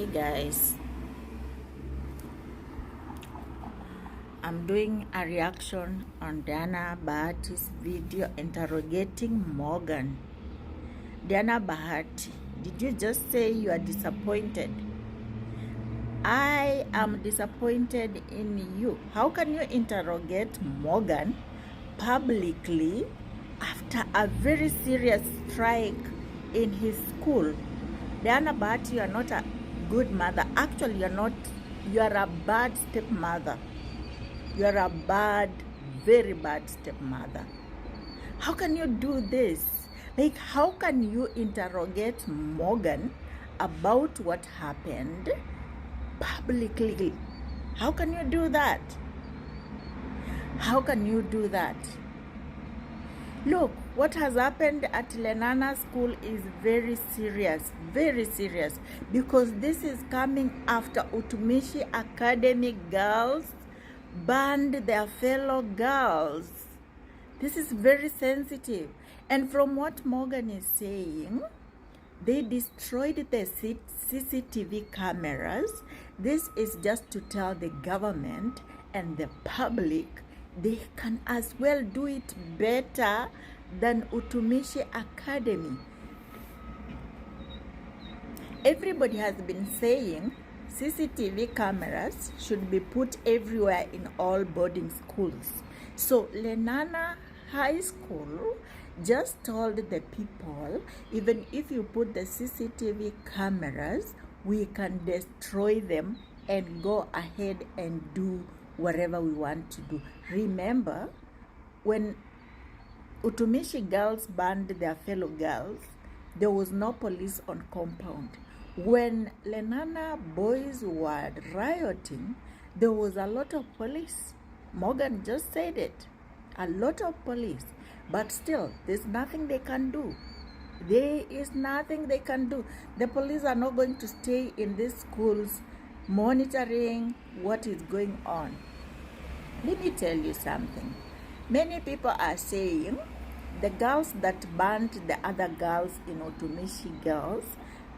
Hey guys, I'm doing a reaction on Diana Bahati's video interrogating Morgan. Diana Bahati, did you just say you are disappointed? I am disappointed in you. How can you interrogate Morgan publicly after a very serious strike in his school? Diana Bahati, you are not a good mother. Actually, you are a bad stepmother. You are a bad, very bad stepmother. How can you do this? Like, how can you interrogate Morgan about what happened publicly? How can you do that? How can you do that? Look, what has happened at Lenana school is very serious, because this is coming after Utumishi Academy girls banned their fellow girls. This is very sensitive. And from what Morgan is saying, they destroyed the CCTV cameras. This is just to tell the government and the public they can as well do it better than Utumishi Academy. Everybody has been saying CCTV cameras should be put everywhere in all boarding schools. So Lenana High School just told the people, even if you put the CCTV cameras, we can destroy them and go ahead and do whatever we want to do. Remember, when Utumishi girls banned their fellow girls, there was no police on compound. When Lenana boys were rioting, there was a lot of police. Morgan just said it. A lot of police. But still, there's nothing they can do. There is nothing they can do. The police are not going to stay in these schools monitoring what is going on. Let me tell you something. Many people are saying the girls that banned the other girls in Utumishi girls,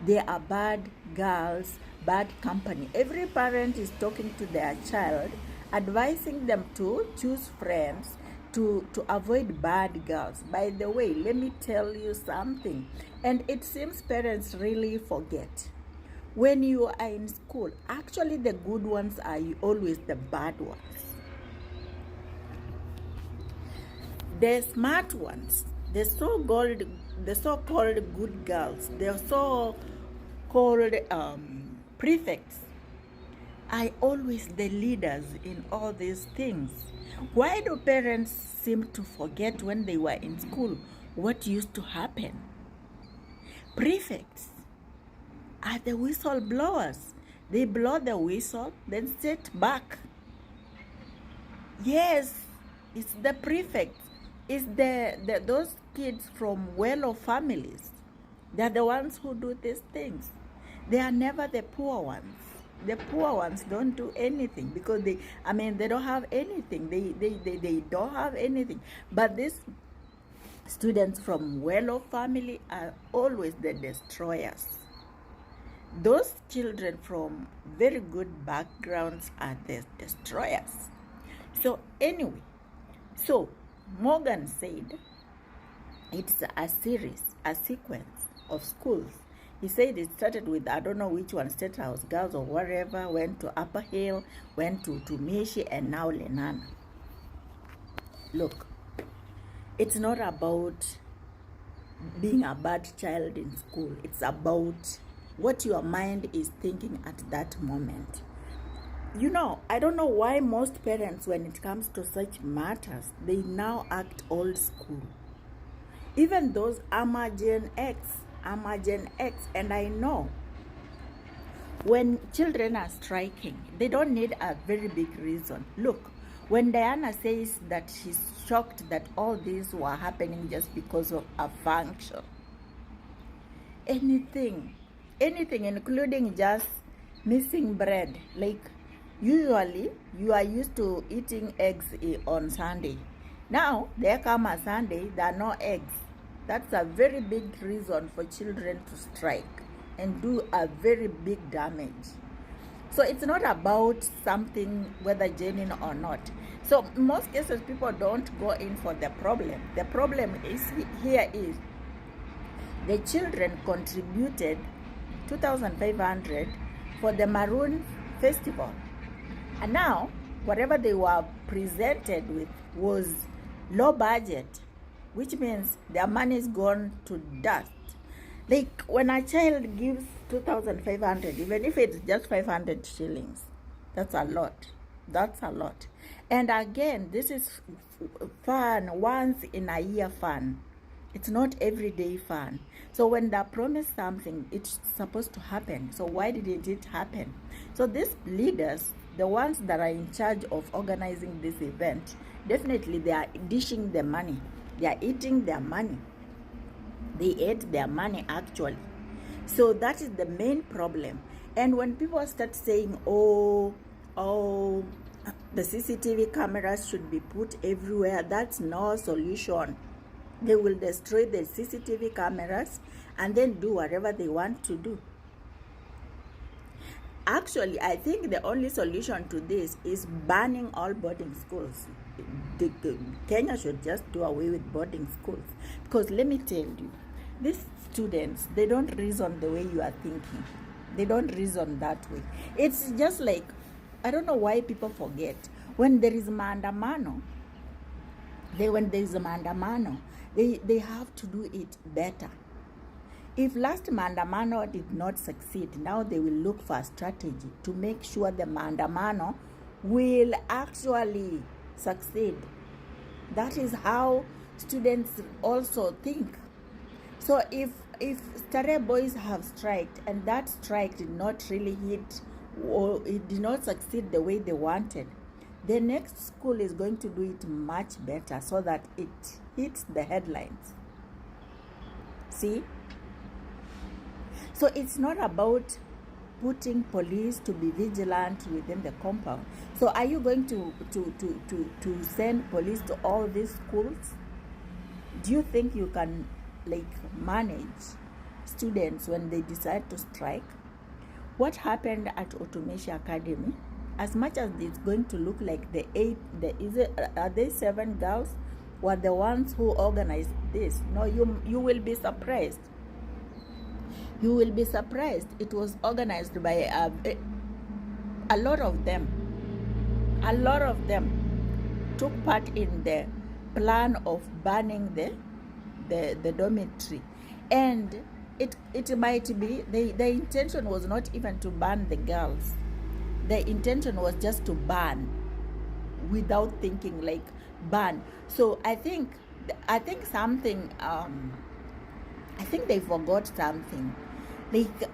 they are bad girls, bad company. Every parent is talking to their child, advising them to choose friends to avoid bad girls. By the way, let me tell you something. And it seems parents really forget. When you are in school, actually the good ones are always the bad ones. The smart ones, the so-called good girls, the so-called prefects, are always the leaders in all these things. Why do parents seem to forget when they were in school what used to happen? Prefects are the whistleblowers. They blow the whistle, then sit back. Yes, it's the prefects. It's those kids from well-off families. They're the ones who do these things. They are never the poor ones. The poor ones don't do anything because they don't have anything. They don't have anything. But these students from well-off family are always the destroyers. Those children from very good backgrounds are the destroyers. So anyway, so Morgan said it's a sequence of schools. He said it started with, I don't know which one, State House Girls or whatever, went to Upper Hill, went to Tumishi, and now Lenana. Look, it's not about being a bad child in school. It's about what your mind is thinking at that moment. You know, I don't know why most parents, when it comes to such matters, they now act old school. Even those Gen X, and I know when children are striking, they don't need a very big reason. Look, when Diana says that she's shocked that all these were happening just because of a function, anything, including just missing bread, like usually you are used to eating eggs on Sunday. Now there come a Sunday, there are no eggs. That's a very big reason for children to strike and do a very big damage. So it's not about something whether genuine or not. So in most cases, people don't go in for the problem. The problem is here is the children contributed 2,500 for the Maroon Festival, and now whatever they were presented with was low budget, which means their money is gone to dust. Like when a child gives 2,500, even if it's just 500 shillings, that's a lot. That's a lot. And again, this is fun, once in a year fun. It's not everyday fun. So when they promise something, it's supposed to happen. So why didn't it happen? So these leaders, the ones that are in charge of organizing this event, definitely they are dishing the money. They are eating their money. They ate their money actually. So that is the main problem. And when people start saying, oh, the CCTV cameras should be put everywhere, that's no solution. They will destroy the CCTV cameras and then do whatever they want to do. Actually, I think the only solution to this is banning all boarding schools. Kenya should just do away with boarding schools. Because let me tell you, these students, they don't reason the way you are thinking. They don't reason that way. It's just like, I don't know why people forget. When there is maandamano, they have to do it better. If last maandamano did not succeed, now they will look for a strategy to make sure the maandamano will actually succeed. That is how students also think. So if Starehe boys have striked and that strike did not really hit, or it did not succeed the way they wanted, the next school is going to do it much better so that it hits the headlines. See? So it's not about putting police to be vigilant within the compound. So are you going to send police to all these schools? Do you think you can manage students when they decide to strike? What happened at Otumeshi Academy? As much as it's going to look like are they 7 girls were the ones who organized this? No, you will be surprised. You will be surprised. It was organized by a lot of them. A lot of them took part in the plan of banning the dormitory, and it might be the intention was not even to ban the girls. The intention was just to ban without thinking, like ban. So I think something I think they forgot something.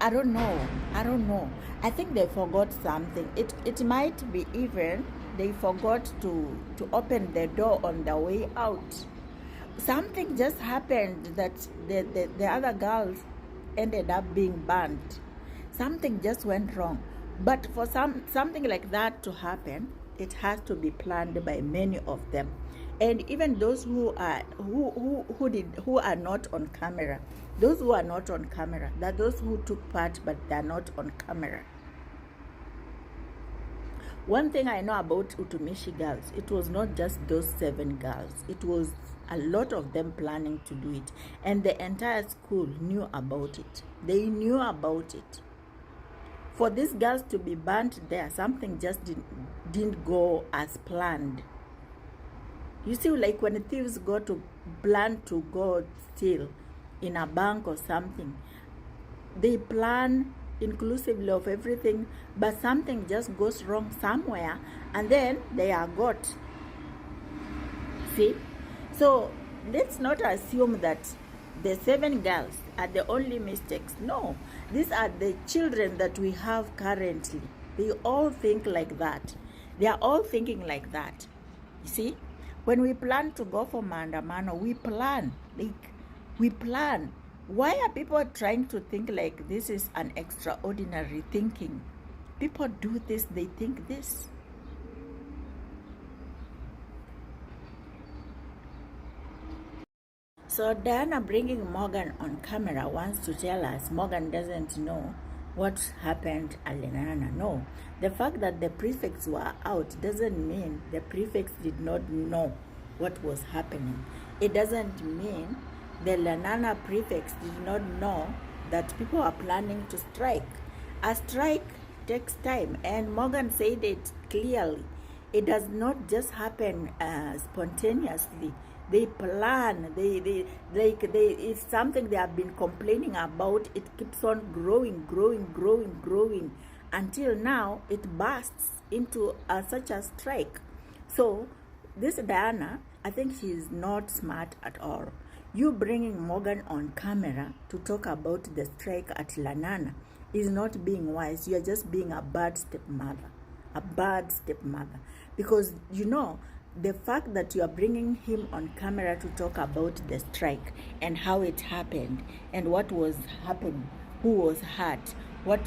I don't know. I think they forgot something. It might be even they forgot to open the door on the way out. Something just happened that the other girls ended up being banned. Something just went wrong. But for something like that to happen, it has to be planned by many of them, and even those who are not on camera. Those who are not on camera, they're those who took part, but they're not on camera. One thing I know about Utumishi girls, it was not just those 7 girls. It was a lot of them planning to do it, and the entire school knew about it. They knew about it. For these girls to be banned there, something just didn't go as planned. You see, like when thieves go to plan to go steal in a bank or something, they plan inclusively of everything, but something just goes wrong somewhere, and then they are got. See? So let's not assume that the 7 girls are the only mistakes. No, these are the children that we have currently. They all think like that. They are all thinking like that. You see, when we plan to go for maandamano, we plan. We plan. Why are people trying to think like this is an extraordinary thinking? People do this, they think this. So Diana bringing Morgan on camera wants to tell us Morgan doesn't know what happened at Lenana. No. The fact that the prefects were out doesn't mean the prefects did not know what was happening. It doesn't mean the Lenana prefects did not know that people are planning to strike. A strike takes time, and Morgan said it clearly. It does not just happen spontaneously. They plan, it's something they have been complaining about. It keeps on growing until now it bursts into such a strike. So this Diana, I think she is not smart at all. You bringing Morgan on camera to talk about the strike at Lenana is not being wise. You are just being a bad stepmother. A bad stepmother. Because, you know, the fact that you are bringing him on camera to talk about the strike and how it happened and what was happening, who was hurt,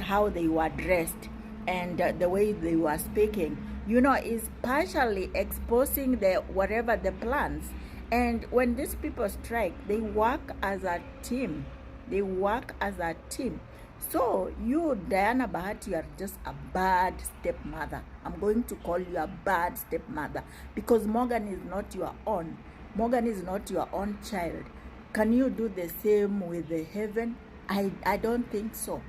how they were dressed, and the way they were speaking, you know, is partially exposing whatever the plans. And when these people strike, they work as a team. They work as a team. So you, Diana Bahati, you are just a bad stepmother. I'm going to call you a bad stepmother because Morgan is not your own. Morgan is not your own child. Can you do the same with the heaven? I don't think so.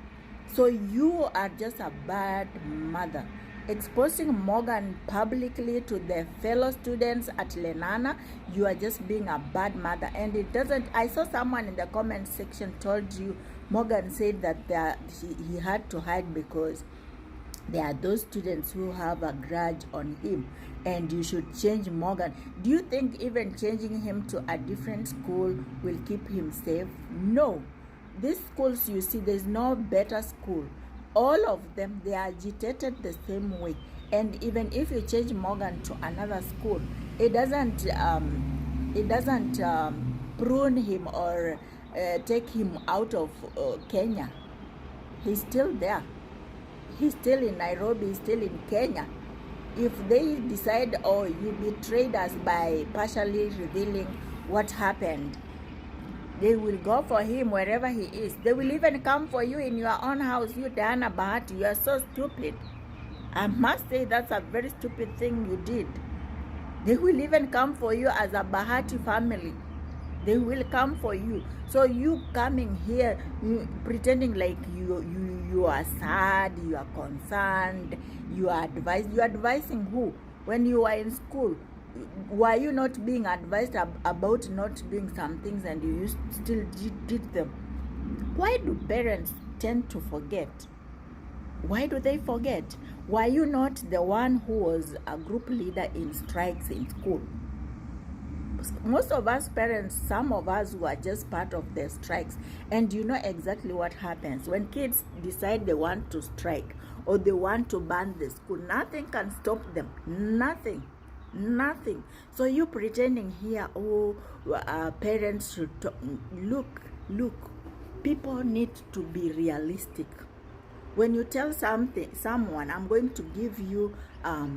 So you are just a bad mother. Exposing Morgan publicly to the fellow students at Lenana, you are just being a bad mother. And it doesn't, I saw someone in the comment section told you, Morgan said that he had to hide because there are those students who have a grudge on him and you should change Morgan. Do you think even changing him to a different school will keep him safe? No. These schools, you see, there's no better school. All of them, they are agitated the same way. And even if you change Morgan to another school, it doesn't prune him or take him out of Kenya. He's still there. He's still in Nairobi. He's still in Kenya. If they decide, oh, you betrayed us by partially revealing what happened, they will go for him wherever he is. They will even come for you in your own house. You, Diana Bahati, you are so stupid. I must say that's a very stupid thing you did. They will even come for you as a Bahati family. They will come for you. So you coming here, pretending like you are sad, you are concerned, you are advised. You are advising who? When you are in school, were you not being advised about not doing some things and you still did them? Why do parents tend to forget? Why do they forget? Were you not the one who was a group leader in strikes in school? Most of us parents, some of us were just part of the strikes, and you know exactly what happens when kids decide they want to strike or they want to ban the school. Nothing can stop them. Nothing. So you pretending here, oh, parents should look, people need to be realistic. When you tell someone, I'm going to give you a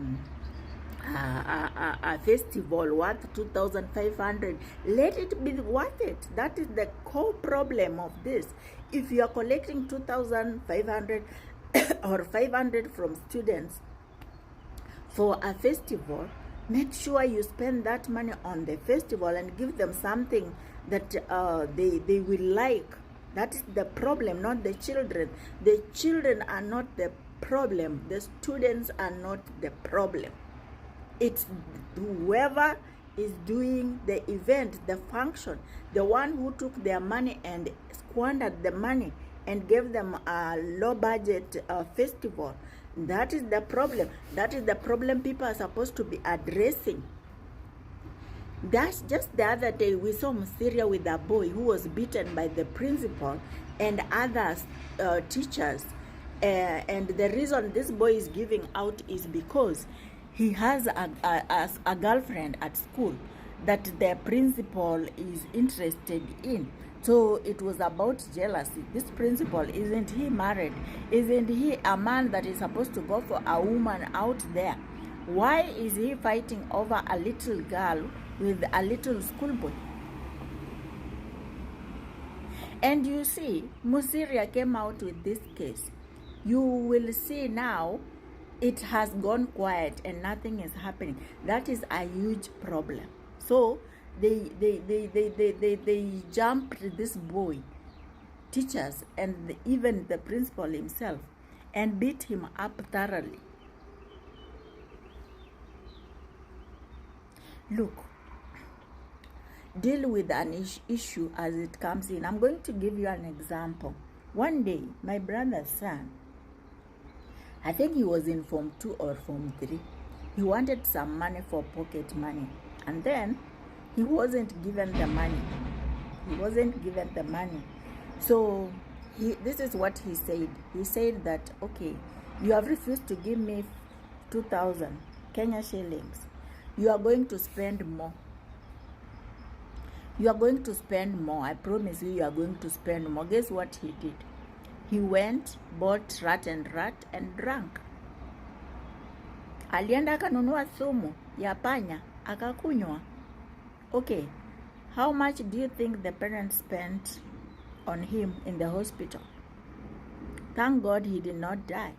festival worth 2,500, let it be worth it. That is the core problem of this. If you are collecting 2,500 or 500 from students for a festival, make sure you spend that money on the festival and give them something that they will like. That is the problem, not the children. The children are not the problem. The students are not the problem. It's whoever is doing the event, the function, the one who took their money and squandered the money and gave them a low budget festival. That is the problem. That is the problem people are supposed to be addressing. That's just the other day we saw Syria with a boy who was beaten by the principal and other teachers. And the reason this boy is giving out is because he has a girlfriend at school that the principal is interested in. So it was about jealousy. This principal, isn't he married? Isn't he a man that is supposed to go for a woman out there? Why is he fighting over a little girl with a little schoolboy? And you see, Musiria came out with this case. You will see now it has gone quiet and nothing is happening. That is a huge problem. So they jumped this boy, teachers, and even the principal himself, and beat him up thoroughly. Look, deal with an issue as it comes in. I'm going to give you an example. One day, my brother's son, I think he was in Form 2 or Form 3. He wanted some money for pocket money. And then he wasn't given the money. He wasn't given the money. So this is what he said. He said that, okay, you have refused to give me 2,000 Kenya shillings. You are going to spend more. You are going to spend more. I promise you, you are going to spend more. Guess what he did? He went, bought rat and drank. Alienda akanunua sumu ya panya, akakunywa. Okay, how much do you think the parents spent on him in the hospital? Thank God he did not die.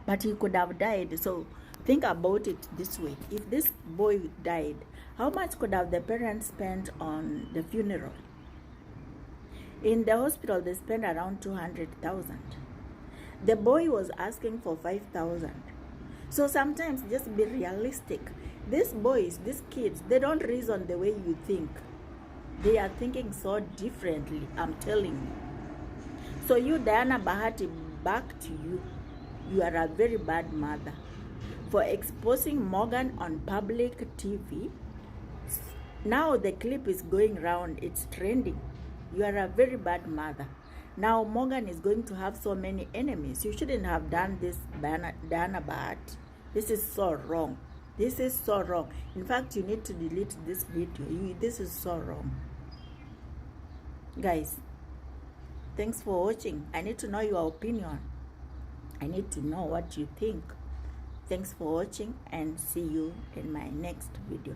But he could have died. So think about it this way. If this boy died, how much could have the parents spent on the funeral? In the hospital, they spent around 200,000. The boy was asking for 5,000. So sometimes just be realistic. These boys, these kids, they don't reason the way you think. They are thinking so differently, I'm telling you. So you, Diana Bahati, back to you. You are a very bad mother for exposing Morgan on public TV. Now the clip is going round, it's trending. You are a very bad mother. Now Morgan is going to have so many enemies. You shouldn't have done this, Diana Bahati. This is so wrong. This is so wrong. In fact, you need to delete this video. This is so wrong. Guys, thanks for watching. I need to know your opinion. I need to know what you think. Thanks for watching and see you in my next video.